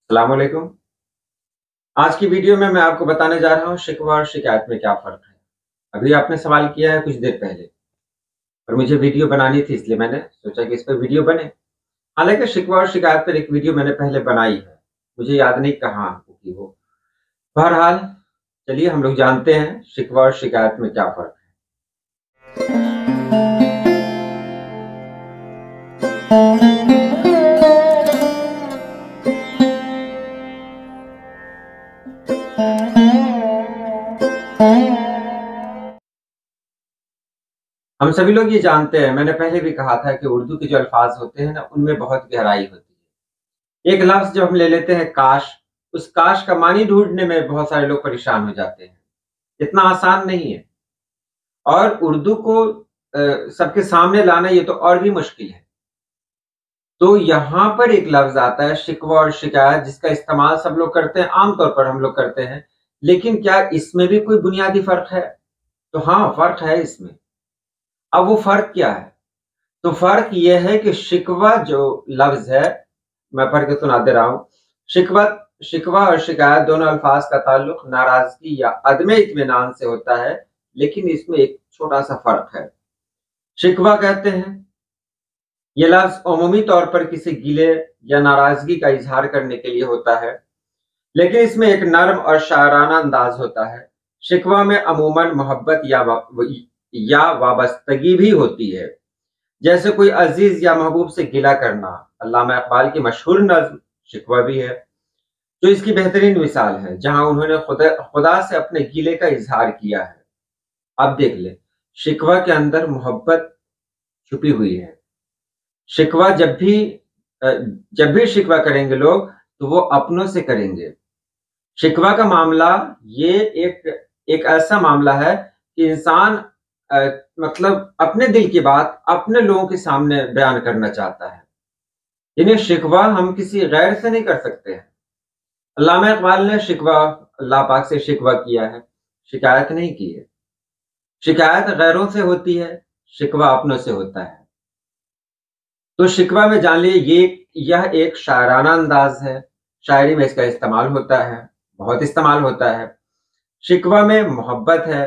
السلام علیکم۔ آج کی ویڈیو میں آپ کو بتانے جا رہا ہوں شکوہ اور شکایت میں کیا فرق ہے۔ ابھی آپ نے سوال کیا ہے کچھ دیر پہلے اور مجھے ویڈیو بنانی تھی، اس لیے میں نے سوچا کہ اس پہ ویڈیو بنے۔ حالانکہ شکوہ اور شکایت پر ایک ویڈیو میں نے پہلے بنائی ہے، مجھے یاد نہیں کہاں کی وہ۔ بہرحال چلیے ہم لوگ جانتے ہیں شکوہ اور شکایت میں کیا فرق ہے۔ ہم سبھی لوگ یہ جانتے ہیں، میں نے پہلے بھی کہا تھا کہ اردو کے جو الفاظ ہوتے ہیں نا، ان میں بہت گہرائی ہوتی ہے۔ ایک لفظ جب ہم لے لیتے ہیں کاش، اس کاش کا معنی ڈھونڈنے میں بہت سارے لوگ پریشان ہو جاتے ہیں، اتنا آسان نہیں ہے۔ اور اردو کو سب کے سامنے لانا یہ تو اور بھی مشکل ہے۔ تو یہاں پر ایک لفظ آتا ہے شکوہ اور شکایت، جس کا استعمال سب لوگ کرتے ہیں، عام طور پر ہم لوگ کرتے ہیں، لیکن کیا اس میں بھی کوئی بنیادی فرق ہے؟ تو ہاں، فرق ہے اس میں۔ اب وہ فرق کیا ہے؟ تو فرق یہ ہے کہ شکوہ جو لفظ ہے، میں پڑھ کے سنا دے رہا ہوں۔ شکوہ اور شکایت دونوں الفاظ کا تعلق ناراضگی یا عدم اطمینان سے ہوتا ہے، لیکن اس میں ایک چھوٹا سا فرق ہے۔ شکوہ کہتے ہیں یہ لفظ عمومی طور پر کسی گلے یا ناراضگی کا اظہار کرنے کے لیے ہوتا ہے، لیکن اس میں ایک نرم اور شاعرانہ انداز ہوتا ہے۔ شکوہ میں عموماً محبت یا وابستگی بھی ہوتی ہے، جیسے کوئی عزیز یا محبوب سے گلہ کرنا۔ علامہ اقبال کی مشہور نظم شکوہ بھی ہے، جو اس کی بہترین مثال ہے، جہاں انہوں نے خدا سے اپنے گلے کا اظہار کیا ہے۔ اب دیکھ لیں، شکوہ کے اندر محبت چھپی ہوئی ہے۔ شکوہ جب بھی شکوہ کریں گے لوگ تو وہ اپنوں سے کریں گے۔ شکوہ کا معاملہ یہ ایک ایسا معاملہ ہے کہ انسان مطلب اپنے دل کی بات اپنے لوگوں کے سامنے بیان کرنا چاہتا ہے، یعنی شکوہ ہم کسی غیر سے نہیں کر سکتے ہیں۔ علامہ اقبال نے شکوہ اللہ پاک سے شکوہ کیا ہے، شکایت نہیں کی ہے۔ شکایت غیروں سے ہوتی ہے، شکوہ اپنوں سے ہوتا ہے۔ تو شکوہ میں جان لیے یہ ایک شاعرانہ انداز ہے، شاعری میں اس کا استعمال ہوتا ہے، بہت استعمال ہوتا ہے۔ شکوہ میں محبت ہے،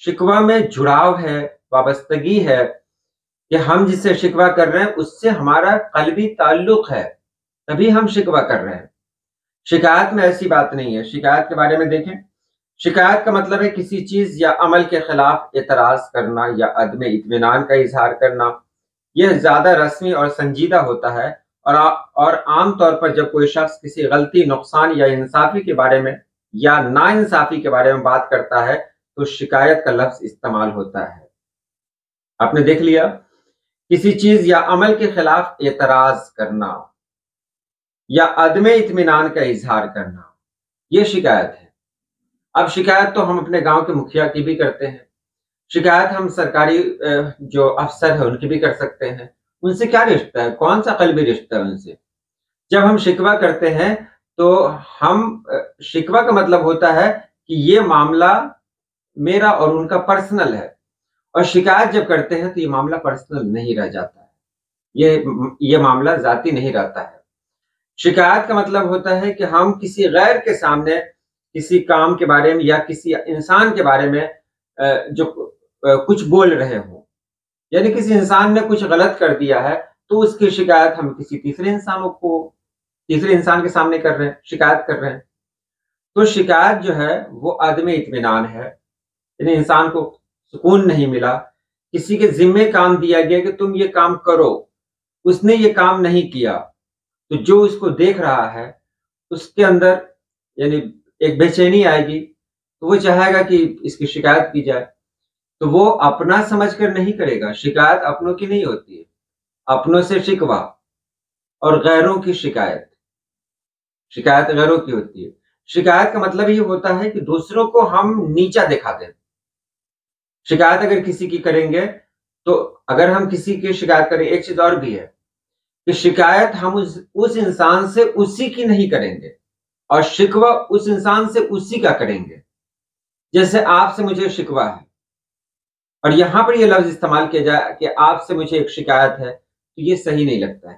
شکوہ میں جڑاؤ ہے، وابستگی ہے، کہ ہم جس سے شکوہ کر رہے ہیں اس سے ہمارا قلبی تعلق ہے، تبھی ہم شکوہ کر رہے ہیں۔ شکایت میں ایسی بات نہیں ہے۔ شکایت کے بارے میں دیکھیں، شکایت کا مطلب ہے کسی چیز یا عمل کے خلاف اعتراض کرنا یا عدم اطمینان کا اظہار کرنا۔ یہ زیادہ رسمی اور سنجیدہ ہوتا ہے، اور عام طور پر جب کوئی شخص کسی غلطی، نقصان یا انصافی کے بارے میں یا ناانصافی کے بارے میں بات کرتا ہے تو شکایت کا لفظ استعمال ہوتا ہے۔ آپ نے دیکھ لیا، کسی چیز یا عمل کے خلاف اعتراض کرنا یا عدم اطمینان کا اظہار کرنا، یہ شکایت ہے۔ اب شکایت تو ہم اپنے گاؤں کے مکھیا کی بھی کرتے ہیں، شکایت ہم سرکاری جو افسر ہے ان کی بھی کر سکتے ہیں۔ ان سے کیا رشتہ ہے؟ کون سا قلبی رشتہ ہے ان سے؟ جب ہم شکوہ کرتے ہیں تو شکوہ کا مطلب ہوتا ہے کہ یہ معاملہ میرا اور ان کا پرسنل ہے، اور شکایت جب کرتے ہیں تو یہ معاملہ پرسنل نہیں رہ جاتا ہے، یہ معاملہ ذاتی نہیں رہتا ہے۔ شکایت کا مطلب ہوتا ہے کہ ہم کسی غیر کے سامنے کسی کام کے بارے میں یا کسی انسان کے بارے میں جو کچھ بول رہے ہوں، یعنی کسی انسان نے کچھ غلط کر دیا ہے تو اس کی شکایت ہم کسی تیسرے انسان کے سامنے کر رہے ہیں، شکایت کر رہے ہیں۔ تو شکایت جو ہے وہ عدم اطمینان ہے، یعنی انسان کو سکون نہیں ملا، کسی کے ذمے کام دیا گیا کہ تم یہ کام کرو، اس نے یہ کام نہیں کیا، تو جو اس کو دیکھ رہا ہے اس کے اندر یعنی ایک بے چینی آئے گی، تو وہ چاہے گا کہ اس کی شکایت کی جائے، تو وہ اپنا سمجھ کر نہیں کرے گا۔ شکایت اپنوں کی نہیں ہوتی ہے، اپنوں سے شکوہ اور غیروں کی شکایت غیروں کی ہوتی ہے۔ شکایت کا مطلب یہ ہوتا ہے کہ دوسروں کو ہم نیچا دکھا دیں۔ شکایت اگر کسی کی کریں گے تو اگر ہم کسی کی شکایت کریں، ایک چیز اور بھی ہے کہ شکایت ہم اس انسان سے اسی کی نہیں کریں گے، اور شکوہ اس انسان سے اسی کا کریں گے۔ جیسے آپ سے مجھے شکوہ ہے اور یہاں پر یہ لفظ استعمال کیا جائے کہ آپ سے مجھے ایک شکایت ہے، تو یہ صحیح نہیں لگتا ہے۔